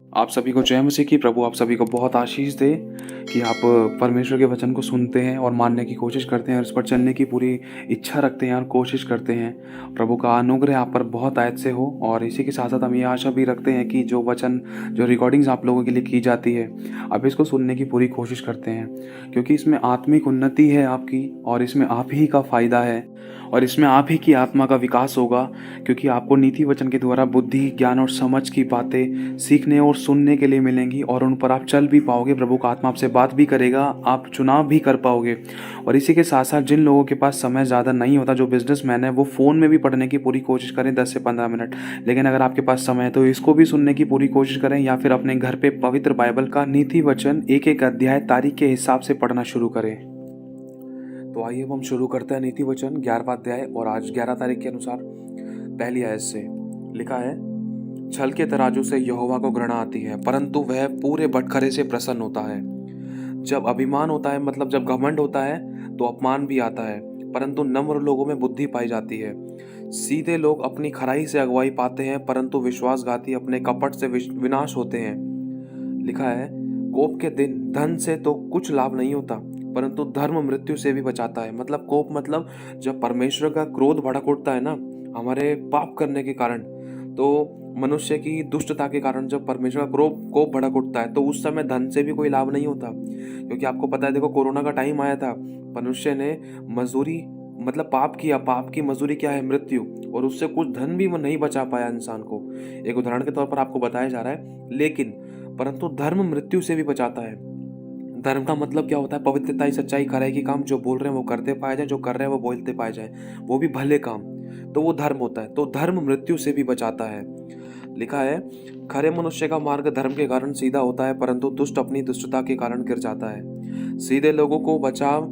आप सभी को जय मसीह की। प्रभु आप सभी को बहुत आशीष दे कि आप परमेश्वर के वचन को सुनते हैं और मानने की कोशिश करते हैं और इस पर चलने की पूरी इच्छा रखते हैं और कोशिश करते हैं। प्रभु का अनुग्रह आप पर बहुत आयत से हो। और इसी के साथ साथ हम ये आशा भी रखते हैं कि जो वचन जो रिकॉर्डिंग्स आप लोगों के लिए की जाती है, आप इसको सुनने की पूरी कोशिश करते हैं, क्योंकि इसमें आत्मिक उन्नति है आपकी, और इसमें आप ही का फ़ायदा है, और इसमें आप ही की आत्मा का विकास होगा। क्योंकि आपको नीति वचन के द्वारा बुद्धि, ज्ञान और समझ की बातें सीखने और सुनने के लिए मिलेंगी, और उन पर आप चल भी पाओगे। प्रभु का आत्मा आपसे बात भी करेगा, आप चुनाव भी कर पाओगे। और इसी के साथ साथ जिन लोगों के पास समय ज़्यादा नहीं होता, जो बिजनेसमैन है, वो फ़ोन में भी पढ़ने की पूरी कोशिश करें 10 से 15 मिनट। लेकिन अगर आपके पास समय है तो इसको भी सुनने की पूरी कोशिश करें, या फिर अपने घर पे पवित्र बाइबल का नीति वचन एक एक अध्याय तारीख के हिसाब से पढ़ना शुरू करें। तो आइए अब हम शुरू करते हैं नीति वचन 11वां अध्याय। और आज 11 तारीख के अनुसार पहली आयत से लिखा है, छल के तराजू से यहोवा को घृणा आती है, परंतु वह पूरे बटखरे से प्रसन्न होता है। जब अभिमान होता है, मतलब जब घमंड होता है, तो अपमान भी आता है, परंतु नम्र लोगों में बुद्धि पाई जाती है। सीधे लोग अपनी खराई से अगुवाई पाते हैं, परंतु विश्वासघाती अपने कपट से विनाश होते हैं। लिखा है, कोप के दिन धन से तो कुछ लाभ नहीं होता, परंतु धर्म मृत्यु से भी बचाता है। मतलब कोप, मतलब जब परमेश्वर का क्रोध भड़क उठता है ना, हमारे पाप करने के कारण, तो मनुष्य की दुष्टता के कारण जब परमेश्वर का कोप भड़क उठता है, तो उस समय धन से भी कोई लाभ नहीं होता। क्योंकि आपको पता है, देखो कोरोना का टाइम आया था, मनुष्य ने मजदूरी, मतलब पाप किया, पाप की मजदूरी क्या है? मृत्यु। और उससे कुछ धन भी वो नहीं बचा पाया इंसान को। एक उदाहरण के तौर पर आपको बताया जा रहा है। लेकिन परंतु धर्म मृत्यु से भी बचाता है। धर्म का मतलब क्या होता है? पवित्रता, सच्चाई, खराई की काम। जो बोल रहे हैं वो करते पाए जाए, जो कर रहे हैं वो बोलते पाए जाए, वो भी भले काम, तो वो धर्म होता है। तो धर्म मृत्यु से भी बचाता है। लिखा है, खरे मनुष्य का मार्ग धर्म के कारण सीधा होता है, परंतु दुष्ट अपनी दुष्टता के कारण गिर जाता है। सीधे लोगों को बचाव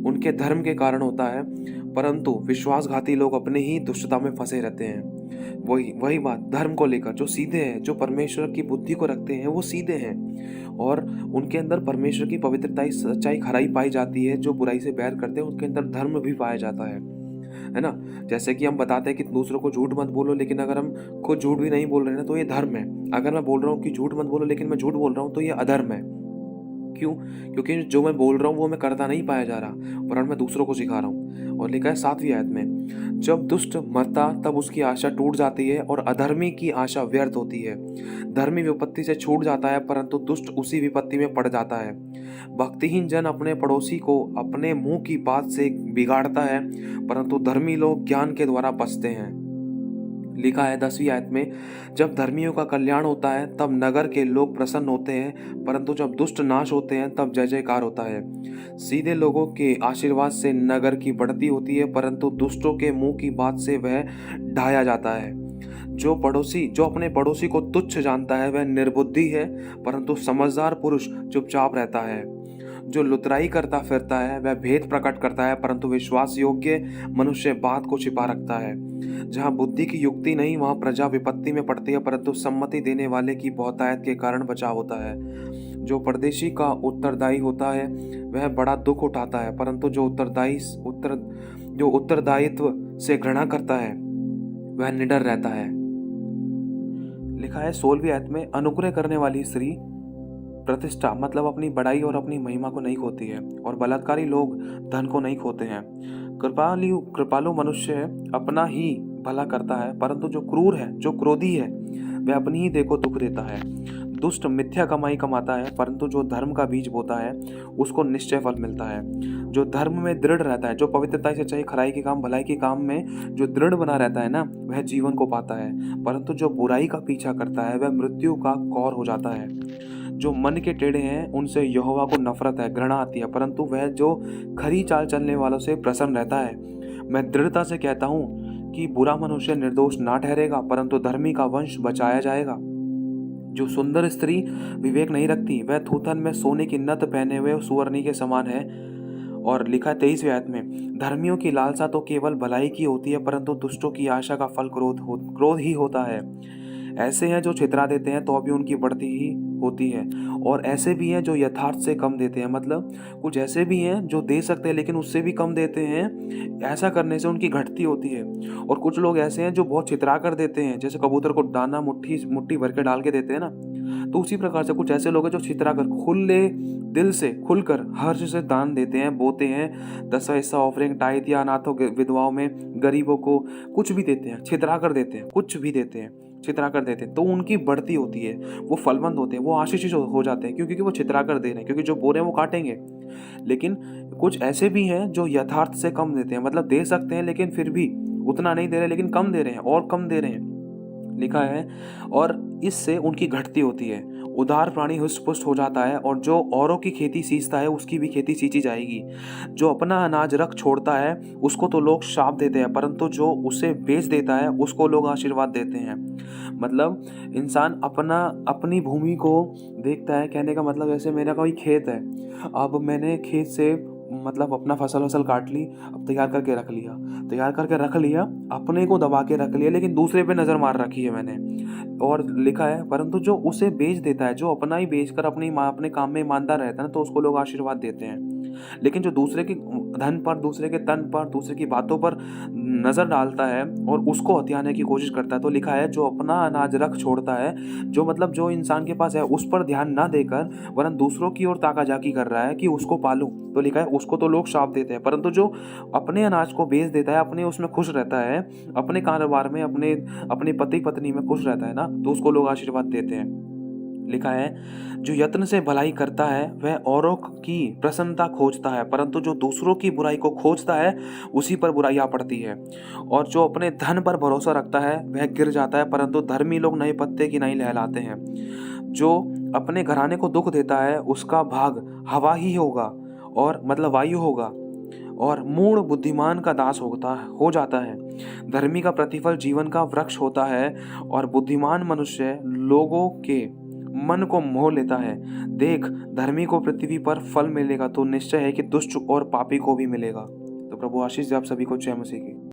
उनके धर्म के कारण होता है, परंतु विश्वासघाती लोग अपने ही दुष्टता में फंसे रहते हैं। वही वही बात धर्म को लेकर, जो सीधे हैं, जो परमेश्वर की बुद्धि को रखते हैं, वो सीधे हैं, और उनके अंदर परमेश्वर की पवित्रता, सच्चाई, खराई पाई जाती है। जो बुराई से बैर करते हैं, उनके अंदर धर्म भी पाया जाता है ना। जैसे कि हम बताते हैं कि दूसरों को झूठ मत बोलो, लेकिन अगर हम खुद झूठ भी नहीं बोल रहे हैं ना, तो ये धर्म है। अगर मैं बोल रहा हूँ कि झूठ मत बोलो, लेकिन मैं झूठ बोल रहा हूँ, तो ये अधर्म है। क्यों? क्योंकि जो मैं बोल रहा हूँ वो मैं करता नहीं पाया जा रहा, वरन मैं दूसरों को सिखा रहा हूँ। और लिखा है 7वीं आयत में, जब दुष्ट मरता तब उसकी आशा टूट जाती है, और अधर्मी की आशा व्यर्थ होती है। धर्मी विपत्ति से छूट जाता है, परंतु दुष्ट उसी विपत्ति में पड़ जाता है। भक्तिहीन जन अपने पड़ोसी को अपने मुंह की बात से बिगाड़ता है, परंतु धर्मी लोग ज्ञान के द्वारा बचते हैं। लिखा है 10वीं आयत में, जब धर्मियों का कल्याण होता है तब नगर के लोग प्रसन्न होते हैं, परंतु जब दुष्ट नाश होते हैं तब जय जयकार होता है। सीधे लोगों के आशीर्वाद से नगर की बढ़ती होती है, परंतु दुष्टों के मुंह की बात से वह ढाया जाता है। जो अपने पड़ोसी को तुच्छ जानता है वह निर्बुद्धि है, परंतु समझदार पुरुष चुपचाप रहता है। जो लुतराई करता फिरता है वह भेद प्रकट करता है, परंतु विश्वास योग्य मनुष्य बात को छिपा रखता है। जहाँ बुद्धि की युक्ति नहीं, वहाँ प्रजा विपत्ति में पड़ती है, परंतु सम्मति देने वाले की बहुतायत के कारण बचाव होता है। जो परदेशी का उत्तरदायी होता है वह बड़ा दुख उठाता है, परंतु जो उत्तरदायित्व से घृणा करता है वह निडर रहता है। लिखा है 16वीं आयत में, अनुग्रह करने वाली स्त्री प्रतिष्ठा, मतलब अपनी बड़ाई और अपनी महिमा को नहीं खोती है, और बलात्कारी लोग धन को नहीं खोते हैं। कृपालु मनुष्य अपना ही भला करता है, परंतु जो क्रूर है, जो क्रोधी है, वह अपनी ही देह को दुख देता है। दुष्ट मिथ्या कमाई कमाता है, परंतु जो धर्म का बीज बोता है उसको निश्चय फल मिलता है। जो धर्म में दृढ़ रहता है, जो पवित्रता से चाहिए, खराई के काम, भलाई के काम में जो दृढ़ बना रहता है ना, वह जीवन को पाता है, परंतु जो बुराई का पीछा करता है वह मृत्यु का कौर हो जाता है। जो मन के टेढ़े हैं उनसे यहोवा को नफरत है, घृणा आती है, परंतु वह जो खरी चाल चलने वालों से प्रसन्न रहता है। मैं दृढ़ता से कहता हूँ कि बुरा मनुष्य निर्दोष ना ठहरेगा, परंतु धर्मी का वंश बचाया जाएगा। जो सुंदर स्त्री विवेक नहीं रखती, वह थूथन में सोने की नथ पहने हुए सुवर्णी के समान है। और लिखा है 23वीं आयत में, धर्मियों की लालसा तो केवल भलाई की होती है, परंतु दुष्टों की आशा का फल क्रोध ही होता है। ऐसे हैं जो छितरा देते हैं तो भी उनकी बढ़ती ही होती है, और ऐसे भी हैं जो यथार्थ से कम देते हैं। मतलब कुछ ऐसे भी हैं जो दे सकते हैं लेकिन उससे भी कम देते हैं, ऐसा करने से उनकी घटती होती है। और कुछ लोग ऐसे हैं जो बहुत छितरा कर देते हैं, जैसे कबूतर को दाना मुट्ठी मुट्ठी भर के डाल के देते हैं ना, तो उसी प्रकार से कुछ ऐसे लोग हैं जो छितरा कर खुले दिल से खुलकर हर्ष से दान देते हैं, बोते हैं, 10वां हिस्सा ऑफरिंग, टाइथ या अनाथों विधवाओं में, गरीबों को कुछ भी देते हैं, छितरा कर देते हैं, कुछ भी देते हैं, छितरा कर देते हैं, तो उनकी बढ़ती होती है, वो फलवंत होते हैं, वो आशीषित हो जाते हैं, क्योंकि वो छितरा कर दे रहे हैं, क्योंकि जो बो रहे हैं वो काटेंगे। लेकिन कुछ ऐसे भी हैं जो यथार्थ से कम देते हैं, मतलब दे सकते हैं लेकिन फिर भी उतना नहीं दे रहे, लेकिन कम दे रहे हैं और कम दे रहे हैं, लिखा है, और इससे उनकी घटती होती है। उदार प्राणी हुष्ट पुष्ट हो जाता है, और जो औरों की खेती सींचता है उसकी भी खेती सींची जाएगी। जो अपना अनाज रख छोड़ता है उसको तो लोग शाप देते हैं, परंतु जो उसे बेच देता है उसको लोग आशीर्वाद देते हैं। मतलब इंसान अपनी भूमि को देखता है, कहने का मतलब जैसे मेरा कोई खेत है, अब मैंने खेत से मतलब अपना फसल काट ली, अब तैयार करके रख लिया, अपने को दबा के रख लिया, लेकिन दूसरे पे नज़र मार रखी है मैंने। और लिखा है, परंतु जो उसे बेच देता है, जो अपना ही बेचकर अपने काम में ईमानदार रहता है ना, तो उसको लोग आशीर्वाद देते हैं। लेकिन जो दूसरे के धन पर, दूसरे के तन पर, दूसरे की बातों पर नज़र डालता है और उसको हथियाने की कोशिश करता है, तो लिखा है, जो अपना अनाज रख छोड़ता है, जो मतलब जो इंसान के पास है उस पर ध्यान ना देकर वरन दूसरों की ओर ताकाझाकी कर रहा है कि उसको पालूं, तो लिखा है उसको तो लोग शाप देते हैं। परंतु जो अपने अनाज को बेच देता है, अपने उसमें खुश रहता है, अपने कारोबार में, अपने पति पत्नी में खुश रहता है ना, तो उसको लोग आशीर्वाद देते हैं। लिखा है, जो यत्न से भलाई करता है वह औरों की प्रसन्नता खोजता है, परंतु जो दूसरों की बुराई को खोजता है उसी पर बुराइयां पड़ती है। और जो अपने धन पर भरोसा रखता है वह गिर जाता है, परंतु धर्मी लोग नए पत्ते की नहीं लहलाते हैं। जो अपने घराने को दुख देता है उसका भाग हवा ही होगा, और मतलब वायु होगा, और मूढ़ बुद्धिमान का दास हो जाता है। धर्मी का प्रतिफल जीवन का वृक्ष होता है, और बुद्धिमान मनुष्य लोगों के मन को मोह लेता है। देख, धर्मी को पृथ्वी पर फल मिलेगा, तो निश्चय है कि दुष्ट और पापी को भी मिलेगा। तो प्रभु आशीष दे आप सभी को। जय मसीह की।